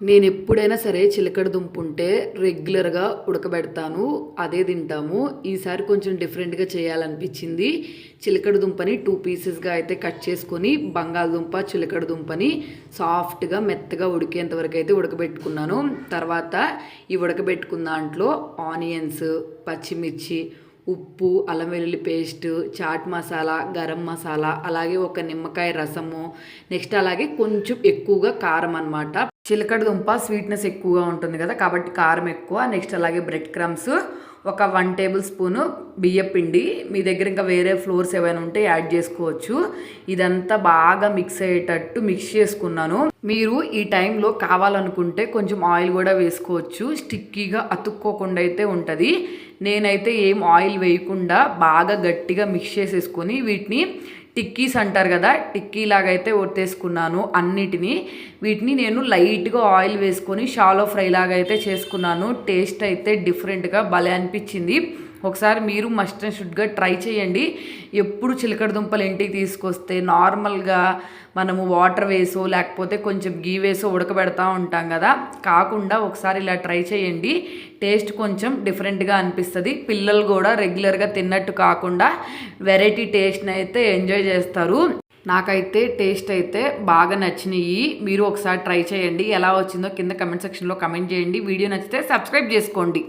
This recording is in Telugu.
నేను ఎప్పుడైనా సరే చిలకడ దుంపు ఉంటే రెగ్యులర్గా ఉడకబెడతాను, అదే తింటాము. ఈసారి కొంచెం డిఫరెంట్గా చేయాలనిపించింది. చిలకడ దుంపని 2 పీసెస్గా అయితే కట్ చేసుకొని బంగాళదుంప చిలకడ దుంపని సాఫ్ట్గా మెత్తగా ఉడికేంత వరకు అయితే ఉడకబెట్టుకున్నాను. తర్వాత ఈ ఉడకబెట్టుకున్న దాంట్లో ఆనియన్స్, పచ్చిమిర్చి, ఉప్పు, అల్లం వెల్లుల్లి పేస్ట్, చాట్ మసాలా, గరం మసాలా, అలాగే ఒక నిమ్మకాయ రసము, నెక్స్ట్ అలాగే కొంచెం ఎక్కువగా కారం అనమాట. చిలకడ దుంప స్వీట్నెస్ ఎక్కువగా ఉంటుంది కదా, కాబట్టి కారం ఎక్కువ. నెక్స్ట్ అలాగే బ్రెడ్ క్రమ్స్, ఒక 1 టేబుల్ స్పూను బియ్యం పిండి, మీ దగ్గర ఇంకా వేరే ఫ్లోర్స్ ఏమైనా ఉంటే యాడ్ చేసుకోవచ్చు. ఇదంతా బాగా మిక్స్ అయ్యేటట్టు మిక్స్ చేసుకున్నాను. మీరు ఈ టైంలో కావాలనుకుంటే కొంచెం ఆయిల్ కూడా వేసుకోవచ్చు, స్టిక్కీగా అతుక్కోకుండా అయితే ఉంటుంది. నేనైతే ఏం ఆయిల్ వేయకుండా బాగా గట్టిగా మిక్స్ చేసేసుకొని వీటిని టిక్కీస్ అంటారు కదా, టిక్కీ లాగైతే ఒట్టేసుకున్నాను అన్నిటినీ. వీటిని నేను లైట్గా ఆయిల్ వేసుకొని షాలో ఫ్రై లాగా అయితే చేసుకున్నాను. టేస్ట్ అయితే డిఫరెంట్గా భలే అనిపించింది. ఒకసారి మీరు మస్ట్ అండ్ షుడ్గా ట్రై చేయండి. ఎప్పుడు చిలకడ దుంపలు ఇంటికి తీసుకొస్తే నార్మల్గా మనము వాటర్ వేసో లేకపోతే కొంచెం గీ వేసో ఉడకబెడతా ఉంటాం కదా, కాకుండా ఒకసారి ఇలా ట్రై చేయండి. టేస్ట్ కొంచెం డిఫరెంట్గా అనిపిస్తుంది. పిల్లలు కూడా రెగ్యులర్గా తిన్నట్టు కాకుండా వెరైటీ టేస్ట్ని అయితే ఎంజాయ్ చేస్తారు. నాకైతే టేస్ట్ అయితే బాగా నచ్చినాయి. మీరు ఒకసారి ట్రై చేయండి. ఎలా వచ్చిందో కింద కమెంట్ సెక్షన్లో కమెంట్ చేయండి. వీడియో నచ్చితే సబ్స్క్రైబ్ చేసుకోండి.